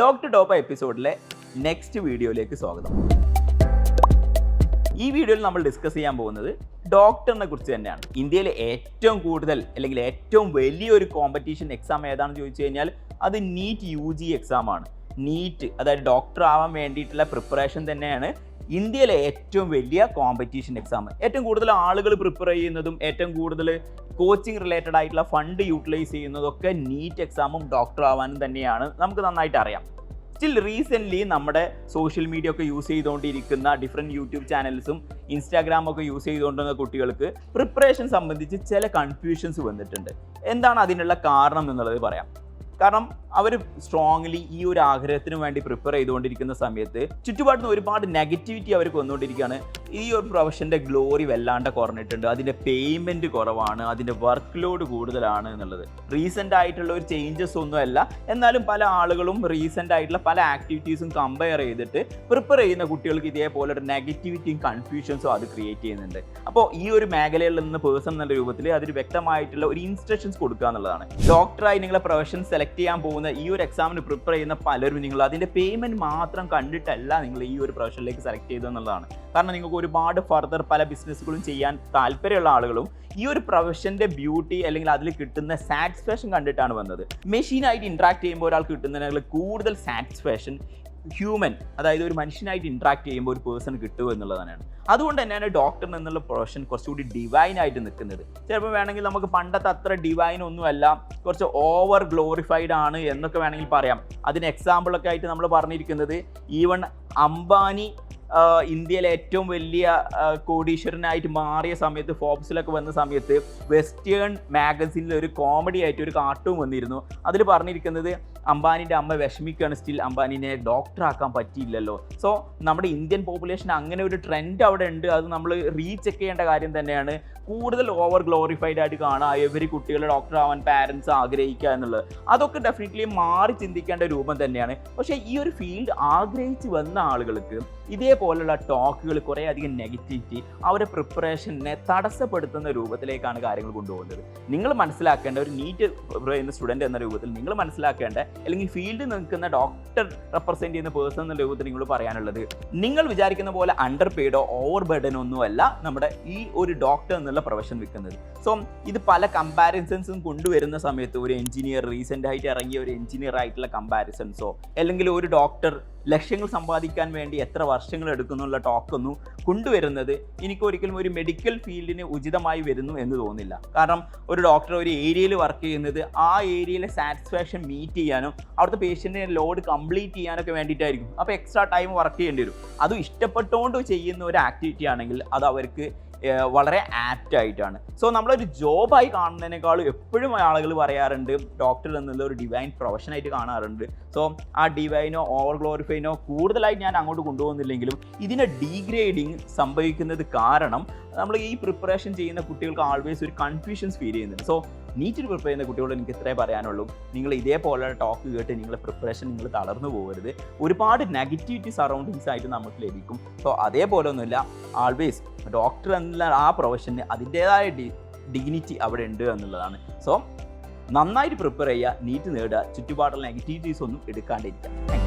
Doctor top എപ്പിസോഡിലെ next വീഡിയോയിലേക്ക് സ്വാഗതം. ഈ വീഡിയോയിൽ നമ്മൾ ഡിസ്കസ് ചെയ്യാൻ പോകുന്നത് ഡോക്ടറിനെ കുറിച്ച് തന്നെയാണ്. ഇന്ത്യയിലെ ഏറ്റവും കൂടുതൽ അല്ലെങ്കിൽ ഏറ്റവും വലിയൊരു കോമ്പറ്റീഷൻ എക്സാം ഏതാണെന്ന് ചോദിച്ചു കഴിഞ്ഞാൽ അത് നീറ്റ് UG എക്സാം ആണ്. നീറ്റ് അതായത് ഡോക്ടർ ആവാൻ വേണ്ടിയിട്ടുള്ള പ്രിപ്പറേഷൻ തന്നെയാണ് ഇന്ത്യയിലെ ഏറ്റവും വലിയ കോമ്പറ്റീഷൻ എക്സാം. ഏറ്റവും കൂടുതൽ ആളുകൾ പ്രിപ്പയർ ചെയ്യുന്നതും ഏറ്റവും കൂടുതൽ കോച്ചിങ് റിലേറ്റഡ് ആയിട്ടുള്ള ഫണ്ട് യൂട്ടിലൈസ് ചെയ്യുന്നതൊക്കെ നീറ്റ് എക്സാമും ഡോക്ടർ ആവാനും തന്നെയാണ്. നമുക്ക് നന്നായിട്ട് അറിയാം. സ്റ്റിൽ റീസെൻ്റ്ലി നമ്മുടെ സോഷ്യൽ മീഡിയ ഒക്കെ യൂസ് ചെയ്തുകൊണ്ടിരിക്കുന്ന ഡിഫറെൻറ്റ് യൂട്യൂബ് ചാനൽസും ഇൻസ്റ്റാഗ്രാമൊക്കെ യൂസ് ചെയ്തുകൊണ്ടിരുന്ന കുട്ടികൾക്ക് പ്രിപ്പറേഷൻ സംബന്ധിച്ച് ചില കൺഫ്യൂഷൻസ് വന്നിട്ടുണ്ട്. എന്താണ് അതിനുള്ള കാരണം എന്നുള്ളത് പറയാം. കാരണം അവർ സ്ട്രോങ്ലി ഈ ഒരു ആഗ്രഹത്തിന് വേണ്ടി പ്രിപ്പയർ ചെയ്തുകൊണ്ടിരിക്കുന്ന സമയത്ത് ചുറ്റുപാടിൽ നിന്ന് ഒരുപാട് നെഗറ്റിവിറ്റി അവർക്ക് വന്നുകൊണ്ടിരിക്കുകയാണ്. ഈ ഒരു പ്രൊഫഷൻ്റെ ഗ്ലോറി വല്ലാണ്ട് കുറഞ്ഞിട്ടുണ്ട്, അതിൻ്റെ പേയ്മെൻറ്റ് കുറവാണ്, അതിൻ്റെ വർക്ക് ലോഡ് കൂടുതലാണ് എന്നുള്ളത്. റീസെൻ്റ് ആയിട്ടുള്ള ഒരു ചേഞ്ചസ് ഒന്നുമല്ല, എന്നാലും പല ആളുകളും റീസെൻ്റ് ആയിട്ടുള്ള പല ആക്ടിവിറ്റീസും കമ്പയർ ചെയ്തിട്ട് പ്രിപ്പയർ ചെയ്യുന്ന കുട്ടികൾക്ക് ഇതേപോലെ ഒരു നെഗറ്റിവിറ്റിയും കൺഫ്യൂഷൻസും അത് ക്രിയേറ്റ് ചെയ്യുന്നുണ്ട്. അപ്പോൾ ഈ ഒരു മേഖലയിൽ നിന്ന് പേഴ്സൺ എന്നുള്ള രൂപത്തിൽ അതിന് വ്യക്തമായിട്ടുള്ള ഒരു ഇൻസ്ട്രക്ഷൻസ് കൊടുക്കുക എന്നുള്ളതാണ്. ഡോക്ടറായി നിങ്ങളെ പ്രൊഫഷൻ സെലക്ട് ചെയ്യാൻ പോകുന്ന ഈ ഒരു എക്സാമിന് പ്രിപ്പയർ ചെയ്യുന്ന പലരും നിങ്ങൾ അതിൻ്റെ പേയ്മെൻറ്റ് മാത്രം കണ്ടിട്ടല്ല നിങ്ങൾ ഈ ഒരു പ്രൊഫഷനിലേക്ക് സെലക്ട് ചെയ്തെന്നുള്ളതാണ്. കാരണം നിങ്ങൾക്ക് ഒരുപാട് ഫർദർ പല ബിസിനസ്സുകളും ചെയ്യാൻ താല്പര്യമുള്ള ആളുകളും ഈ ഒരു പ്രൊഫഷൻ്റെ ബ്യൂട്ടി അല്ലെങ്കിൽ അതിൽ കിട്ടുന്ന സാറ്റിസ്ഫാക്ഷൻ കണ്ടിട്ടാണ് വന്നത്. മെഷീനായിട്ട് ഇൻട്രാക്ട് ചെയ്യുമ്പോൾ ഒരാൾക്ക് കിട്ടുന്നതിനേക്കാൾ കൂടുതൽ സാറ്റിസ്ഫാക്ഷൻ ഹ്യൂമൻ, അതായത് ഒരു മനുഷ്യനായിട്ട് ഇൻട്രാക്ട് ചെയ്യുമ്പോൾ ഒരു പേഴ്സൺ കിട്ടുക എന്നുള്ളതാണ്. അതുകൊണ്ട് തന്നെയാണ് ഡോക്ടർ എന്നുള്ള പ്രൊഫഷൻ കുറച്ചുകൂടി ഡിവൈൻ ആയിട്ട് നിൽക്കുന്നത്. ചിലപ്പോൾ വേണമെങ്കിൽ നമുക്ക് പണ്ടത്തെ അത്ര ഡിവൈൻ ഒന്നുമല്ല, കുറച്ച് ഓവർ ഗ്ലോറിഫൈഡ് ആണ് എന്നൊക്കെ വേണമെങ്കിൽ പറയാം. അതിന് എക്സാമ്പിളൊക്കെ ആയിട്ട് നമ്മൾ പറഞ്ഞിരിക്കുന്നത് ഈവൺ അംബാനി ഇന്ത്യയിലെ ഏറ്റവും വലിയ കോടീശ്വരനായിട്ട് മാറിയ സമയത്ത് ഫോബ്സിലൊക്കെ വന്ന സമയത്ത് വെസ്റ്റേൺ മാഗസിനിൽ ഒരു കോമഡി ആയിട്ട് ഒരു കാർട്ടൂൺ വന്നിരുന്നു. അതിൽ പറഞ്ഞിരിക്കുന്നത് അംബാനിൻ്റെ അമ്മ വിഷമിക്കുകയാണ്, സ്റ്റിൽ അംബാനിനെ ഡോക്ടറാക്കാൻ പറ്റിയില്ലല്ലോ. സോ നമ്മുടെ ഇന്ത്യൻ പോപ്പുലേഷൻ അങ്ങനെ ഒരു ട്രെൻഡ് അവിടെ ഉണ്ട്. അത് നമ്മൾ റീചെക്ക് ചെയ്യേണ്ട കാര്യം തന്നെയാണ്. കൂടുതൽ ഓവർ ഗ്ലോറിഫൈഡ് ആയിട്ട് കാണുക, ഇവർ കുട്ടികളെ ഡോക്ടർ ആവാൻ പാരൻസ് ആഗ്രഹിക്കുക എന്നുള്ളത്, അതൊക്കെ ഡെഫിനറ്റ്ലി മാറി ചിന്തിക്കേണ്ട രൂപം തന്നെയാണ്. പക്ഷേ ഈ ഒരു ഫീൽഡ് ആഗ്രഹിച്ച് വന്ന ആളുകൾക്ക് ഇതേപോലുള്ള ടോക്കുകൾ കുറേ അധികം നെഗറ്റിവിറ്റി അവരുടെ പ്രിപ്പറേഷനെ തടസ്സപ്പെടുത്തുന്ന രൂപത്തിലേക്കാണ് കാര്യങ്ങൾ കൊണ്ടുപോകുന്നത്. നിങ്ങൾ മനസ്സിലാക്കേണ്ട ഒരു നീറ്റ് ചെയ്യുന്ന സ്റ്റുഡൻറ്റ് എന്ന രൂപത്തിൽ നിങ്ങൾ മനസ്സിലാക്കേണ്ട, അല്ലെങ്കിൽ ഫീൽഡിൽ നിൽക്കുന്ന ഡോക്ടർ റെപ്രസെൻറ്റ് ചെയ്യുന്ന പേഴ്സൺ എന്ന രൂപത്തിൽ നിങ്ങൾ പറയാനുള്ളത്, നിങ്ങൾ വിചാരിക്കുന്ന പോലെ അണ്ടർ പെയ്ഡോ ഓവർ ബർഡനോ ഒന്നുമല്ല നമ്മുടെ ഈ ഒരു ഡോക്ടർ എന്നുള്ള പ്രൊഫഷൻ വിൽക്കുന്നത്. സോ ഇത് പല കമ്പാരിസൺസും കൊണ്ടുവരുന്ന സമയത്ത് ഒരു എഞ്ചിനീയർ റീസെൻ്റ് ആയിട്ട് ഇറങ്ങിയ ഒരു എഞ്ചിനീയർ ആയിട്ടുള്ള കമ്പാരിസൺസോ അല്ലെങ്കിൽ ഒരു ഡോക്ടർ ലക്ഷ്യങ്ങൾ സമ്പാദിക്കാൻ വേണ്ടി എത്ര വർഷങ്ങൾ എടുക്കുന്നുള്ള ടോക്കൊന്നും കൊണ്ടുവരുന്നത് എനിക്കൊരിക്കലും ഒരു മെഡിക്കൽ ഫീൽഡിന് ഉചിതമായി വരുന്നു എന്ന് തോന്നുന്നില്ല. കാരണം ഒരു ഡോക്ടർ ഒരു ഏരിയയിൽ വർക്ക് ചെയ്യുന്നത് ആ ഏരിയയിലെ സാറ്റിസ്ഫാക്ഷൻ മീറ്റ് ചെയ്യാനും അവിടുത്തെ പേഷ്യൻറ്റിനെ ലോഡ് കംപ്ലീറ്റ് ചെയ്യാനൊക്കെ വേണ്ടിയിട്ടായിരിക്കും. അപ്പോൾ എക്സ്ട്രാ ടൈം വർക്ക് ചെയ്യേണ്ടി വരും. അതും ഇഷ്ടപ്പെട്ടുകൊണ്ട് ചെയ്യുന്ന ഒരു ആക്ടിവിറ്റി ആണെങ്കിൽ അത് അവർക്ക് വളരെ ആപ്റ്റ് ആയിട്ടാണ്. സോ നമ്മളൊരു ജോബായി കാണുന്നതിനേക്കാളും എപ്പോഴും ആളുകൾ പറയാറുണ്ട് ഡോക്ടർ എന്നുള്ള ഒരു ഡിവൈൻ പ്രൊഫഷനായിട്ട് കാണാറുണ്ട്. സോ ആ ഡിവൈനോ ഓവർ ഗ്ലോറിഫൈനോ കൂടുതലായിട്ട് ഞാൻ അങ്ങോട്ട് കൊണ്ടുപോകുന്നില്ലെങ്കിലും ഇതിനെ ഡീഗ്രേഡിങ് സംഭവിക്കുന്നത് കാരണം നമ്മൾ ഈ പ്രിപ്പറേഷൻ ചെയ്യുന്ന കുട്ടികൾക്ക് ആൾവേസ് ഒരു കൺഫ്യൂഷൻസ് ഫീൽ ചെയ്യുന്നുണ്ട്. സോ നീറ്റിൽ പ്രിപ്പയർ ചെയ്യുന്ന കുട്ടികളോട് എനിക്ക് ഇത്രേ പറയാനുള്ളൂ, നിങ്ങൾ ഇതേപോലെ ടോക്ക് കേട്ട് നിങ്ങളുടെ പ്രിപ്പറേഷൻ നിങ്ങൾ തളർന്നു പോകരുത്. ഒരുപാട് നെഗറ്റിവിറ്റി സറൗണ്ടിങ്സ് ആയിട്ട് നമുക്ക് ലഭിക്കും. സോ അതേപോലെ ഒന്നുമില്ല, ആൾവേസ് ഡോക്ടർ എന്നുള്ള ആ പ്രൊഫഷന് അതിൻ്റേതായ ഡിഗ്നിറ്റി അവിടെ ഉണ്ട് എന്നുള്ളതാണ്. സോ നന്നായിട്ട് പ്രിപ്പയർ ചെയ്യുക, നീറ്റ് നേടുക, ചുറ്റുപാടുള്ള നെഗറ്റിവിറ്റീസ് ഒന്നും എടുക്കാണ്ടിരിക്കുക.